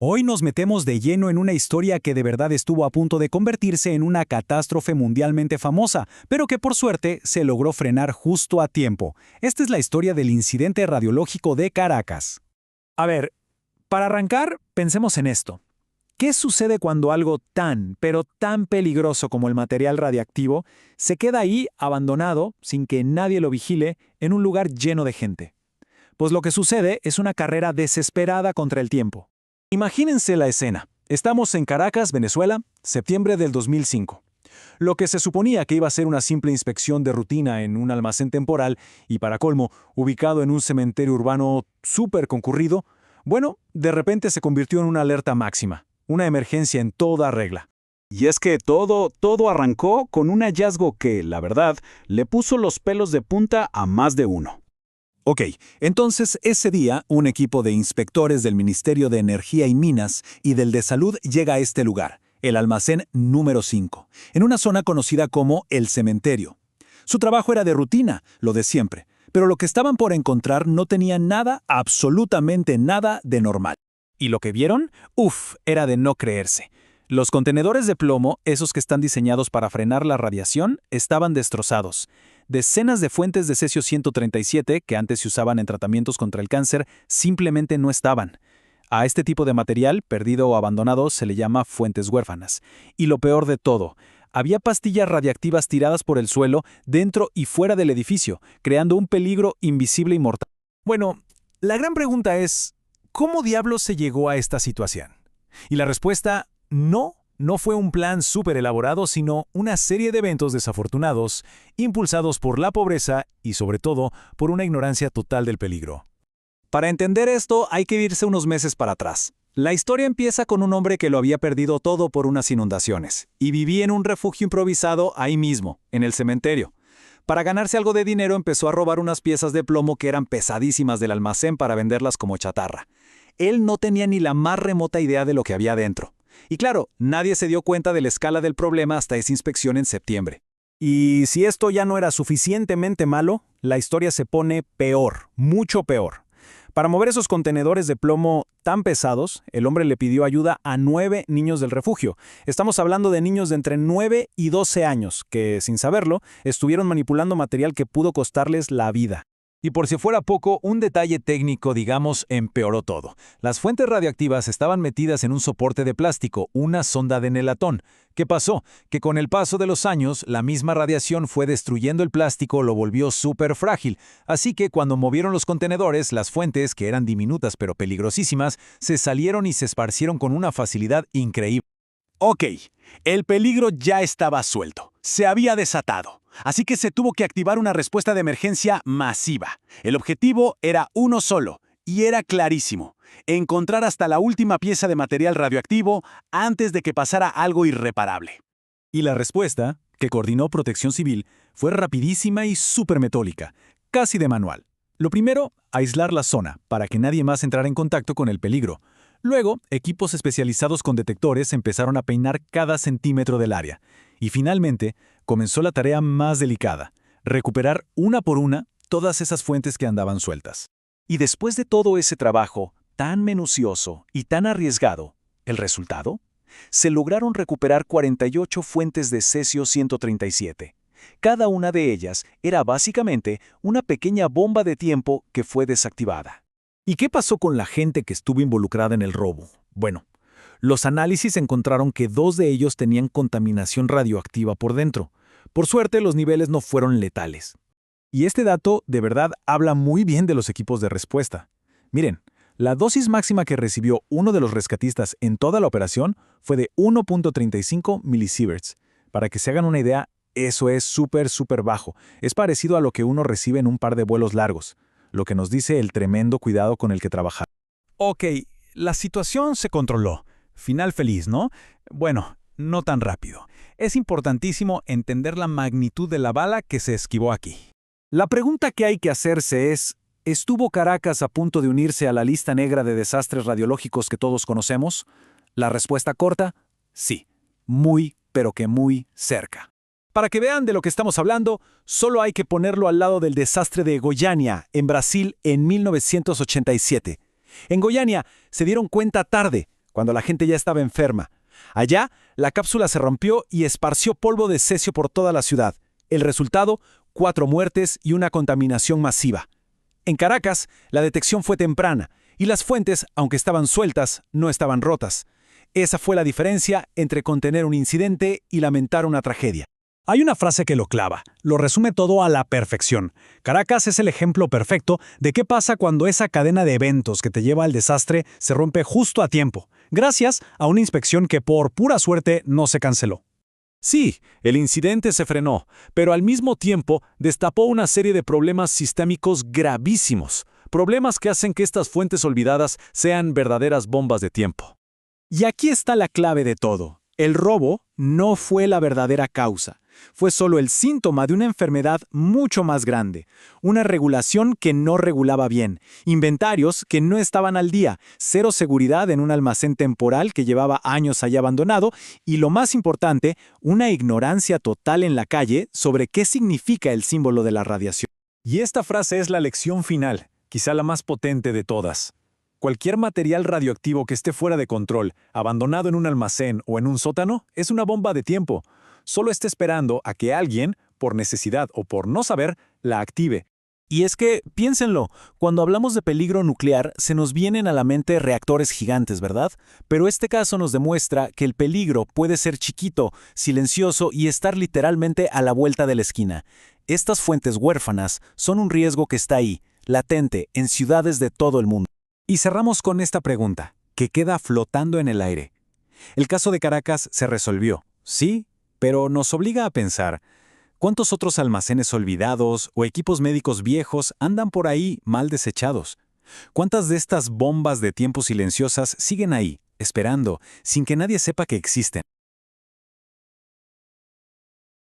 Hoy nos metemos de lleno en una historia que de verdad estuvo a punto de convertirse en una catástrofe mundialmente famosa, pero que por suerte se logró frenar justo a tiempo. Esta es la historia del incidente radiológico de Caracas. A ver, para arrancar, pensemos en esto. ¿Qué sucede cuando algo tan, pero tan peligroso como el material radiactivo se queda ahí abandonado, sin que nadie lo vigile, en un lugar lleno de gente? Pues lo que sucede es una carrera desesperada contra el tiempo. Imagínense la escena. Estamos en Caracas, Venezuela, septiembre del 2005. Lo que se suponía que iba a ser una simple inspección de rutina en un almacén temporal y, para colmo, ubicado en un cementerio urbano súper concurrido, bueno, de repente se convirtió en una alerta máxima, una emergencia en toda regla. Y es que todo arrancó con un hallazgo que, la verdad, le puso los pelos de punta a más de uno. Ok, entonces ese día un equipo de inspectores del Ministerio de Energía y Minas y del de Salud llega a este lugar, el almacén número 5, en una zona conocida como el cementerio. Su trabajo era de rutina, lo de siempre, pero lo que estaban por encontrar no tenía nada, absolutamente nada de normal. ¿Y lo que vieron? Era de no creerse. Los contenedores de plomo, esos que están diseñados para frenar la radiación, estaban destrozados. Decenas de fuentes de cesio-137, que antes se usaban en tratamientos contra el cáncer, simplemente no estaban. A este tipo de material, perdido o abandonado, se le llama fuentes huérfanas. Y lo peor de todo, había pastillas radiactivas tiradas por el suelo, dentro y fuera del edificio, creando un peligro invisible y mortal. Bueno, la gran pregunta es, ¿cómo diablos se llegó a esta situación? Y la respuesta, no fue un plan súper elaborado, sino una serie de eventos desafortunados, impulsados por la pobreza y, sobre todo, por una ignorancia total del peligro. Para entender esto, hay que irse unos meses para atrás. La historia empieza con un hombre que lo había perdido todo por unas inundaciones, y vivía en un refugio improvisado ahí mismo, en el cementerio. Para ganarse algo de dinero empezó a robar unas piezas de plomo que eran pesadísimas del almacén para venderlas como chatarra. Él no tenía ni la más remota idea de lo que había dentro. Y claro, nadie se dio cuenta de la escala del problema hasta esa inspección en septiembre. Y si esto ya no era suficientemente malo, la historia se pone peor, mucho peor. Para mover esos contenedores de plomo tan pesados, el hombre le pidió ayuda a 9 niños del refugio. Estamos hablando de niños de entre 9 y 12 años, que, sin saberlo, estuvieron manipulando material que pudo costarles la vida. Y por si fuera poco, un detalle técnico, digamos, empeoró todo. Las fuentes radioactivas estaban metidas en un soporte de plástico, una sonda de nelatón. ¿Qué pasó? Que con el paso de los años, la misma radiación fue destruyendo el plástico, lo volvió súper frágil. Así que cuando movieron los contenedores, las fuentes, que eran diminutas pero peligrosísimas, se salieron y se esparcieron con una facilidad increíble. Ok, el peligro ya estaba suelto. Se había desatado. Así que se tuvo que activar una respuesta de emergencia masiva. El objetivo era uno solo, y era clarísimo: encontrar hasta la última pieza de material radioactivo antes de que pasara algo irreparable. Y la respuesta, que coordinó Protección Civil, fue rapidísima y súper metódica, casi de manual. Lo primero, aislar la zona, para que nadie más entrara en contacto con el peligro. Luego, equipos especializados con detectores empezaron a peinar cada centímetro del área. Y finalmente, comenzó la tarea más delicada: recuperar una por una todas esas fuentes que andaban sueltas. Y después de todo ese trabajo tan minucioso y tan arriesgado, ¿el resultado? Se lograron recuperar 48 fuentes de cesio-137. Cada una de ellas era básicamente una pequeña bomba de tiempo que fue desactivada. ¿Y qué pasó con la gente que estuvo involucrada en el robo? Bueno, los análisis encontraron que 2 de ellos tenían contaminación radioactiva por dentro. Por suerte, los niveles no fueron letales. Y este dato, de verdad, habla muy bien de los equipos de respuesta. Miren, la dosis máxima que recibió uno de los rescatistas en toda la operación fue de 1.35 milisieverts. Para que se hagan una idea, eso es súper bajo. Es parecido a lo que uno recibe en un par de vuelos largos, lo que nos dice el tremendo cuidado con el que trabajaron. Ok, la situación se controló. Final feliz, ¿no? Bueno, no tan rápido. Es importantísimo entender la magnitud de la bala que se esquivó aquí. La pregunta que hay que hacerse es: ¿estuvo Caracas a punto de unirse a la lista negra de desastres radiológicos que todos conocemos? La respuesta corta: sí. Muy, pero que muy cerca. Para que vean de lo que estamos hablando, solo hay que ponerlo al lado del desastre de Goiânia, en Brasil, en 1987. En Goiânia se dieron cuenta tarde, cuando la gente ya estaba enferma. Allá, la cápsula se rompió y esparció polvo de cesio por toda la ciudad. El resultado, 4 muertes y una contaminación masiva. En Caracas, la detección fue temprana, y las fuentes, aunque estaban sueltas, no estaban rotas. Esa fue la diferencia entre contener un incidente y lamentar una tragedia. Hay una frase que lo clava, lo resume todo a la perfección. Caracas es el ejemplo perfecto de qué pasa cuando esa cadena de eventos que te lleva al desastre se rompe justo a tiempo, gracias a una inspección que por pura suerte no se canceló. Sí, el incidente se frenó, pero al mismo tiempo destapó una serie de problemas sistémicos gravísimos, problemas que hacen que estas fuentes olvidadas sean verdaderas bombas de tiempo. Y aquí está la clave de todo. El robo no fue la verdadera causa. Fue solo el síntoma de una enfermedad mucho más grande, una regulación que no regulaba bien, inventarios que no estaban al día, cero seguridad en un almacén temporal que llevaba años allá abandonado y, lo más importante, una ignorancia total en la calle sobre qué significa el símbolo de la radiación. Y esta frase es la lección final, quizá la más potente de todas. Cualquier material radioactivo que esté fuera de control, abandonado en un almacén o en un sótano, es una bomba de tiempo. Solo está esperando a que alguien, por necesidad o por no saber, la active. Y es que, piénsenlo, cuando hablamos de peligro nuclear se nos vienen a la mente reactores gigantes, ¿verdad? Pero este caso nos demuestra que el peligro puede ser chiquito, silencioso y estar literalmente a la vuelta de la esquina. Estas fuentes huérfanas son un riesgo que está ahí, latente, en ciudades de todo el mundo. Y cerramos con esta pregunta, que queda flotando en el aire. El caso de Caracas se resolvió, sí, pero nos obliga a pensar, ¿cuántos otros almacenes olvidados o equipos médicos viejos andan por ahí mal desechados? ¿Cuántas de estas bombas de tiempo silenciosas siguen ahí, esperando, sin que nadie sepa que existen?